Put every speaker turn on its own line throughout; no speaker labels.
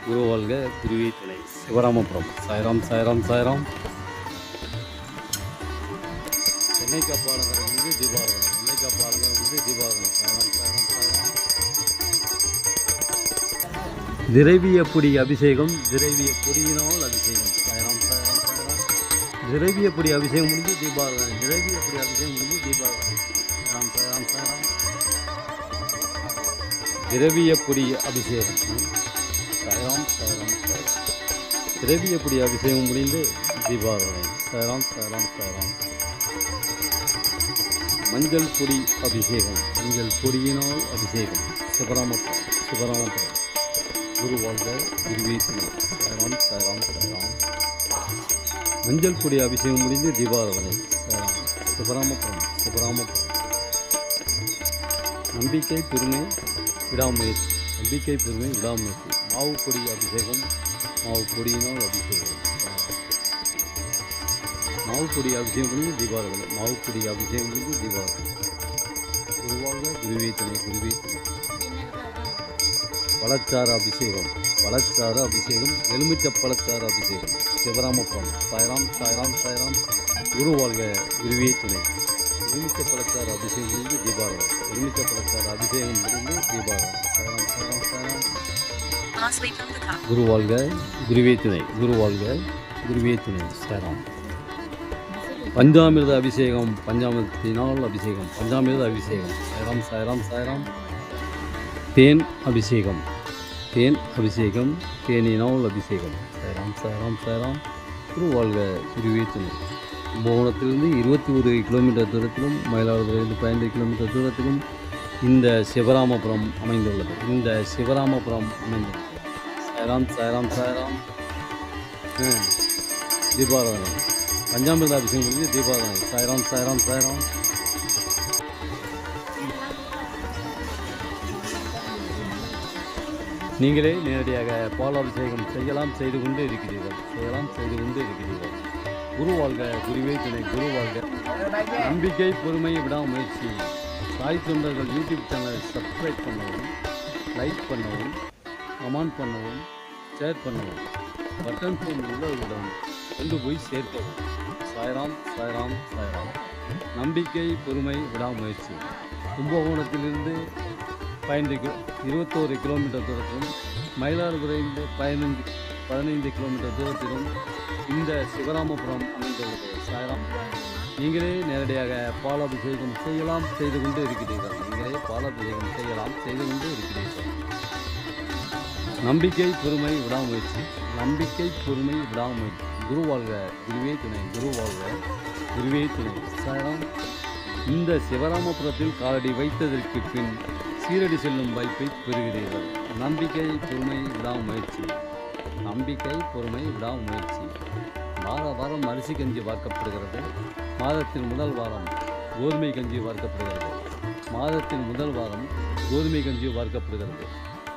குரு வாழ்க குருவே துணை. சிவராமபுரம். சாய்ராம் சாய்ராம் சாய்ராம். சென்னை காப்பாளர்கள் வந்து தீபாவளி. சென்னை காப்பாளர்கள் வந்து தீபாவளி. சாய்ராம் சாய்ராம் சாய்ராம். திரவியப்பொடி அபிஷேகம். திரவியப்பொடியினால் அபிஷேகம். சாய்ராம் சாய்ராம் சாய்ராம். திரவியப்பொடி அபிஷேகம் முடிஞ்சு தீபாவளி. திரவியப்பொடி அபிஷேகம் முடிஞ்சு தீபாவளி. சாய்ராம் சாய்ராம் சாய்ராம். திரவியப்பொடி அபிஷேகம். சாய்ராம் சாய்ராம் சாய்ராம். திரவியப்பொடி அபிஷேகம் முடிந்து தீபாவளி. சாய்ராம் சாய்ராம் சாய்ராம். மஞ்சள் பொடி அபிஷேகம். மஞ்சள் பொடியினால் அபிஷேகம். சிவராமபுரம். சிவராமபுரம். குரு வாழ்க குருவே துணை. சாய்ராம் சாய்ராம் சாய்ராம். மஞ்சள் பொடி அபிஷேகம் முடிந்து தீபாவளி. சாய்ராம். சிவராமபுரம். சிவராமபுரம். நம்பிக்கை பெருமை விடாமுயற்சி. நம்பிக்கை பெருமை விடாமுயற்சி. மாவு பொடி அபிஷேகம். மாவு பொடியினால் அபிஷேகம். மாவு பொடி அபிஷேகம் பண்ணி தீபாவளி. மாவு பொடி அபிஷேகம் பண்ணி தீபாவளி. குருவாக குருவே துணை. குருவே துணை. பழச்சாறு அபிஷேகம். பழச்சாறு அபிஷேகம். எலுமிச்சை பழச்சாறு அபிஷேகம். சிவராமபுரம். சாய்ராம் சாய்ராம் சாய்ராம். குரு வாழ்க குருவே துணை. எலுமிச்சை பழச்சாறு அபிஷேகம் முடிந்து தீபாவளி. எலுமிச்சை பழச்சாறு அபிஷேகம் முடிந்து தீபாவளி. சாய்ராம் சாய்ராம் சாய்ராம். குரு வாழ்க குருவே துணை. குரு வாழ்க குருவே துணை. சாய்ராம். பஞ்சாமிர்த அபிஷேகம். பஞ்சாமிர்தத்தினால் அபிஷேகம். பஞ்சாமிர்த அபிஷேகம். சாய்ராம் சாய்ராம் சாய்ராம். தேன் அபிஷேகம். தேன் அபிஷேகம். தேனினால் அபிஷேகம். சாய்ராம் சாய்ராம் சாய்ராம். குரு வாழ்க குருவே துணை. கும்பகோணத்திலிருந்து 21 கிலோமீட்டர் தூரத்திலும் மயிலாடுதுறையிலிருந்து 15 கிலோமீட்டர் தூரத்திலும் இந்த சிவராமபுரம் அமைந்துள்ளது. இந்த சிவராமபுரம் அமைந்துள்ளது. சாய்ராம் சாய்ராம் சாய்ராம். தீபாவளி. பஞ்சாமிர்த அபிஷேகம் முடிஞ்சு தீபாவளி. சாய்ராம் சாய்ராம் சாய்ராம். நீங்களே நேரடியாக பால் அபிஷேகம் செய்யலாம், செய்து கொண்டு இருக்கிறீர்கள். செய்யலாம், செய்து கொண்டு இருக்கிறீர்கள். குரு வாழ்க குருவே துணை. குரு வாழ்க. நம்பிக்கை பொறுமை விடாமுயற்சி. சாய் தொண்டர்கள் யூடியூப் சேனலை சப்ஸ்கிரைப் பண்ணவும், லைக் பண்ணவும், கமெண்ட் பண்ணவும், ஷேர் பண்ணவும், பட்டன் ஃபோன் உள்ளவர்களிடம் கொண்டு போய் சேர்க்கவும். சாய்ராம் சாய்ராம் சாய்ராம். நம்பிக்கை பொறுமை விடாமுயற்சி. கும்பகோணத்திலிருந்து 21 கிலோமீட்டர் தூரத்திலும் மயிலாடுதுறையிலிருந்து 15 கிலோமீட்டர் தூரத்திலும் இந்த சிவராமபுரம் அமைந்துள்ளது. சாய்ராம். நீங்களே நேரடியாக பாலாபிஷேகம் செய்யலாம், செய்து கொண்டு இருக்கிறீர்கள். நீங்களே பாலாபிஷேகம் செய்யலாம், செய்து கொண்டு இருக்கிறீர்கள். நம்பிக்கை பொறுமை விடாமுயற்சி. நம்பிக்கை பொறுமை விடாமுயற்சி. குரு வாழ்க குருவே துணை. குரு வாழ்க குருவே துணை. சாய்ராம். இந்த சிவராமபுரத்தில் காலடி வைத்ததற்கு பின் சீரடி செல்லும் வாய்ப்பை பெறுகிறீர்கள். நம்பிக்கை பொறுமை விடாமுயற்சி. நம்பிக்கை பொறுமை விடாமுயற்சி. வார வாரம் அரிசி கஞ்சி வார்க்கப்படுகிறது. மாதத்தின் முதல் வாரம் கோதுமை கஞ்சி வார்க்கப்படுகிறது. மாதத்தின் முதல் வாரம் கோதுமை கஞ்சி வார்க்கப்படுகிறது.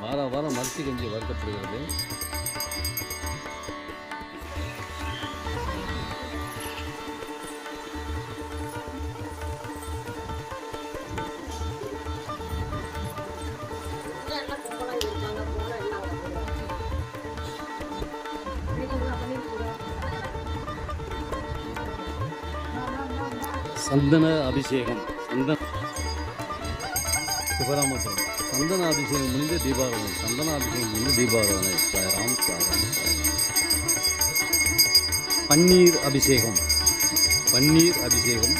வார வாரம் அரிசி கஞ்சி வார்க்கப்படுகிறது. சந்தன அபிஷேகம். சிவராமபுரம். சந்தன அபிஷேகம் முடிந்து தீபாவளி. சந்தன அபிஷேகம் முடிந்து தீபாவளி. சாய்ராம் சாய்ராம் சாய்ராம். பன்னீர் அபிஷேகம். பன்னீர் அபிஷேகம்.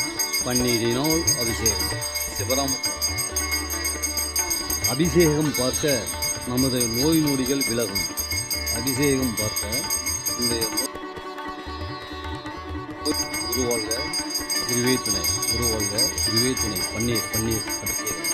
பன்னீரினால் அபிஷேகம். சிவராமபுரம். அபிஷேகம் பார்க்க நமது நோய் நொடிகள் விலகும். அபிஷேகம் பார்க்க இந்த குரு வாழ்க குருவே துணை. குரு வாழ்க குருவே துணை. பன்னீர் பன்னீர் அபிஷேகம்.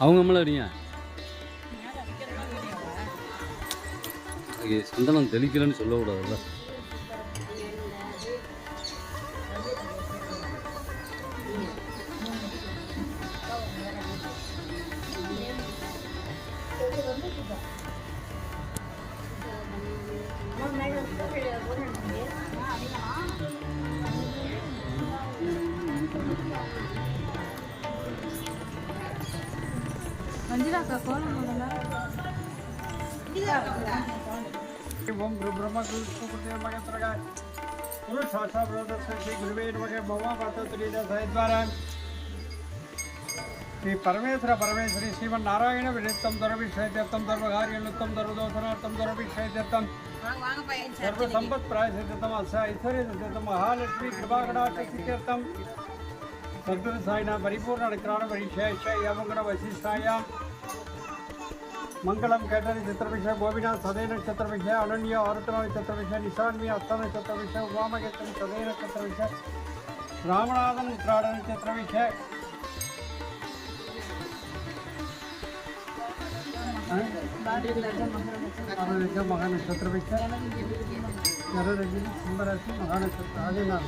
அவங்க மேலே அடிங்க. சந்தனம் தெளிக்கலன்னு சொல்லக்கூடாதுல்ல.
ओम गुरु ब्रह्मा गुरु विष्णु महेश्वर गुरु साक्षात् ब्रह्म श्री गुरुवे नमः भगवान पार्वती द्वारा श्री परमेश्वर परमेश्वरी श्रीमन नारायण विनितम दर्भिषयत्यर्थम धर्मकार्यनुत्तम धर्मदोषनार्थम दर्भिषयत्यर्थम सर्व संपत् प्रायश्चित्तम ऐश्वर्यसिद्ध्यर्थम महालक्ष्मी कृपाकटाक्षसिद्ध्यर्थम सद्गुरु साईनाथ परिपूर्ण अनुग्रह परिचय यमगुण वशिष्ठायां मंगलम कैटरी चित्रविषय गोविनाथ सदय नक्षत्र विषय अनन्य औरतना नक्षत्र विषय निशान्वी हस्त नक्षत्र विषय उमामकेतन सदय नक्षत्र विषय रामनाथन उत्तरायण नक्षत्र विषय महानक्षत्र विषय नररजनी कुंभराशि महानक्षत्र आदिनाथ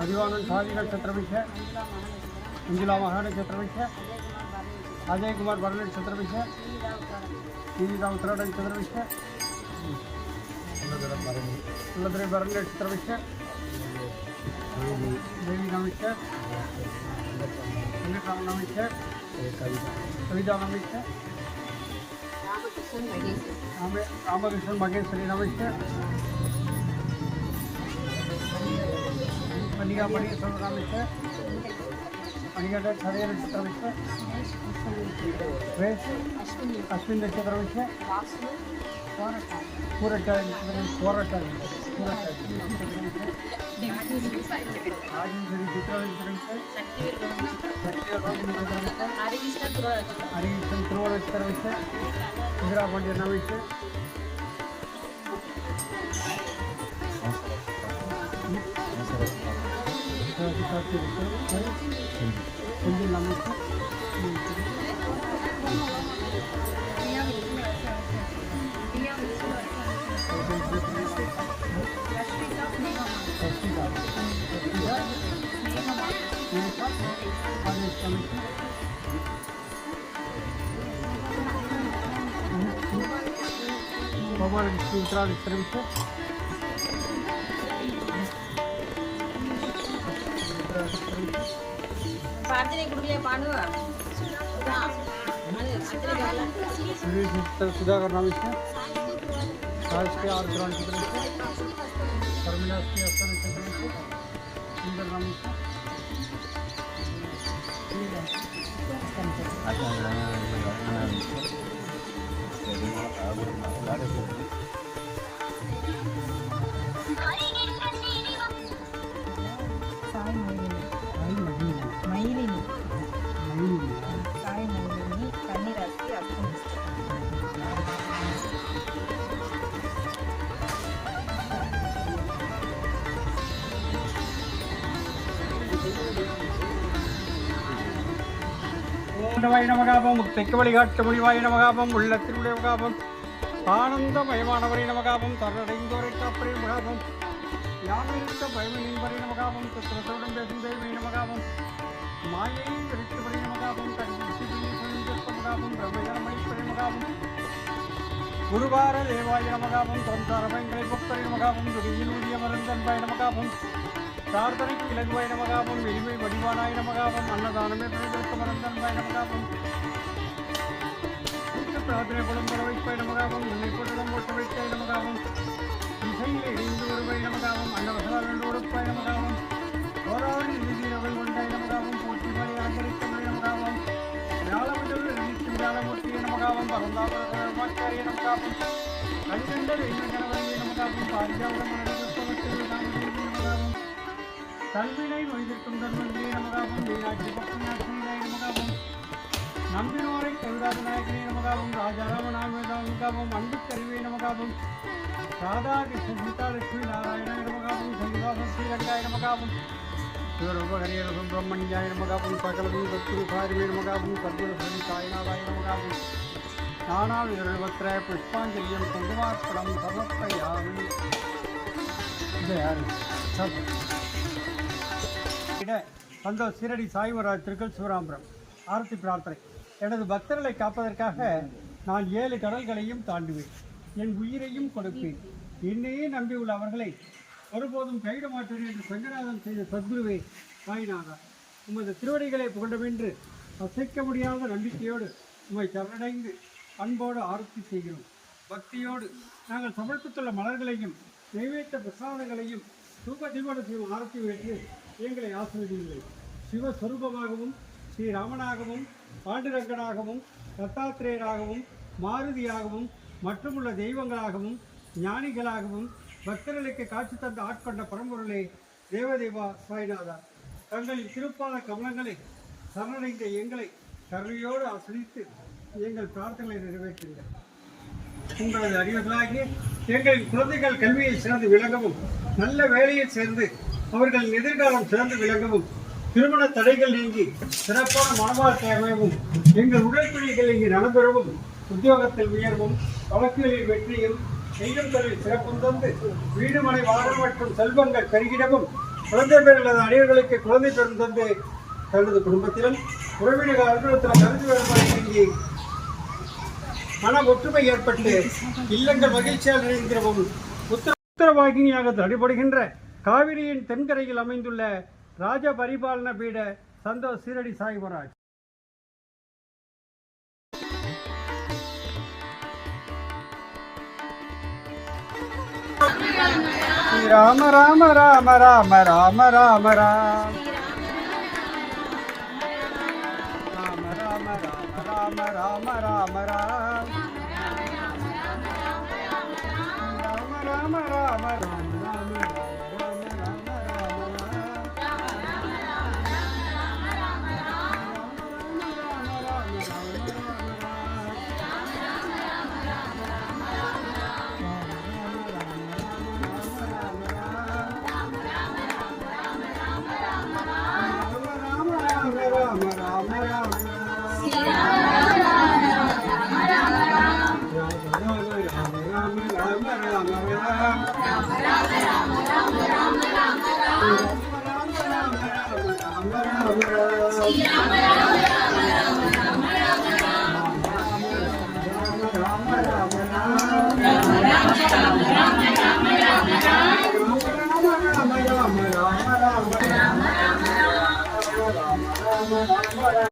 अधिवानन शादी नक्षत्र विषय मंजुला महानक्षत्र विषय अजय कुमार वर्ण नक्षत्र विषय श्रीराम उत्तरायण नक्षत्र विषय कुलद्रे वर्ण नक्षत्र विषय देवी नाम विषय नाम विषय कविता नाम विषय रामकृष्ण मगेश्वरी नाम विषय मणिका मणिकेश्वर नाम विषय मणिघट सदय नक्षत्र विषय अश्विन नक्षत्र विषय पूरट राजेश्वरी चित्र हरिकृष्ण ध्रुव नक्षत्र विषय इंदिरा पांड्य नाम विषय भगवान विष्णु उत्तरायण नक्षत्र विषय सुधाकर नाम विषय राज के और ग्रहण नक्षत्र विषय परमिलास के अस्त्र नक्षत्र विषय सुंदर नाम विषय நமகாபம் தெற்கு வழிகாட்டு முடிவாய் நமகாபம் உள்ளத்தினுடைய மகாபம் ஆனந்தமயமானவரை நமகாபம் தரடைந்தோரை காப்பரை மகாபம் யாமிருக்க பயமனின்பரை நமகாபம் சித்திரத்தோடும் பேசும் தெய்வமை நமகாபம் மாயை விருட்டுபடி நமகாபம் மகாபம் பிரம்மஜனமணிப்பரை மகாபம் குருவார தேவாய நமகாபம் சம்சார பயங்களை பக்தரை நமகாபம் துடியில் உரிய மருந்தன்பாய் நமகாபம் प्रार्थना किलगुवाय नमगापम वेलिमै वडिवानाय नमगापम अन्नदानमे प्रवेश मरंदनबाय नमगापम प्रार्थना कुलंबरवैपाय नमगापम निकोटलम मोटवैपाय नमगापम इसैले हिंदूरवै नमगापम अन्नवसलावेंडोरपाय नमगापम गोदावरी निधिरवै वंडाय नमगापम पोट्टिवाय अलंकरितमय नमगापम व्यालवदल नित्यव्यालमूर्ति नमगापम परंदापरमाचार्य नमगापम कलिकंडर इंद्रगणवै नमगापम पारिजातम मनोरथवत्तु नामदेवी नमगापम கல்வினை நோய்திருக்கும் தன்மந்திரி நமகாபம் வீணாட்சி பக்தநாட்சியை நமகாபம் நம்பினோரை கவிராஜ நாயகனே நமகாபம் ராஜாராம நாமகாபம் அன்புக்கருவே நமகாபம் ராதா கிருஷ்ண சீதாலட்சுமி நாராயணாய நமகாபம் சங்கீதாசம் ஸ்ரீரங்காய நமகாபம் சிவரூபஹரே சுப்பிரமணியாய நமகாபம் சகலமும் தத்துருகாரிமே நமகாபம் சத்குரு சாய்நாதாய நமகாபம் நானால் இருபத்திர புஷ்பாஞ்சலியம் குங்குமார்ப்பணம் சமர்ப்பயாமி. இது யாரு சந்தோஷ் சீரடி சாய்வராஜ் திருக்கல் சிவராம்பரம் ஆரத்தி பிரார்த்தனை. எனது பக்தர்களை காப்பதற்காக நான் 7 கடல்களையும் தாண்டுவேன், என் உயிரையும் கொடுப்பேன். என்னையே நம்பியுள்ள அவர்களை ஒருபோதும் கைவிட மாட்டேன் என்று சங்கநாதன் செய்த சத்குருவே சாய்நாதா, உமது திருவடிகளை புகழமென்று அசைக்க முடியாத நம்பிக்கையோடு உம்மை சரணடைந்து அன்போடு ஆரத்தி செய்கிறோம். பக்தியோடு நாங்கள் சமர்ப்பித்துள்ள மலர்களையும் நைவேத்த பிரசாதங்களையும் தூப தீபன செய்யும் ஆரத்தி வைத்து எங்களை ஆசிர்வதிங்கள். சிவஸ்வரூபமாகவும் ஸ்ரீராமனாகவும் பாண்டுரங்கனாகவும் தத்தாத்திரேயராகவும் மாருதியாகவும் மற்றுமுள்ள தெய்வங்களாகவும் ஞானிகளாகவும் பக்தர்களுக்கு காட்சி தந்து ஆட்கொண்ட பரம்பொருளே தேவதேவா சாய்நாதா, தங்களின் திருப்பாத கமலங்களை சரணடைந்த எங்களை கருணையோடு ஆசிரித்து எங்கள் பிரார்த்தனைகளை நிறைவேற்றுங்கள். உங்களது அறிவுகளாகி எங்களின் குழந்தைகள் கல்வியை சிறந்து விளங்கவும், நல்ல வேலையில் சேர்ந்து அவர்களின் எதிர்காலம் சிறந்து விளங்கவும், திருமண தடைகள் நீங்கி சிறப்பான மனவாழ்க்கை அமையவும், எங்கள் உடற்பிணிகள் இங்கு நடைபெறவும், உத்தியோகத்தில் உயர்வும், வழக்குகளில் வெற்றியும், செய்யும் தொழில் சிறப்பும் தந்து வீடு மனை வாகனம் மற்றும் செல்வங்கள் பெருகிடவும், குழந்தை பெறுகளது அனைவர்களுக்கு குழந்தை பெறும் தந்து தனது குடும்பத்திலும் உறவினர்கள் அலுவலகத்தில் கருத்து வேறுபாடு நீங்கி மன ஒற்றுமை ஏற்பட்டு இல்லங்கள் மகிழ்ச்சியால் நிறைந்திரவும் உத்தரவாகினியாக தடைபடுகின்ற காவிரியின் தென்கரையில் அமைந்துள்ள ராஜ பரிபாலன பீட சந்தோஷ் சீரடி சாய்வராஜ். ராம ராம ராம ராம ராம ராம ராம ராம ராம ராம ராம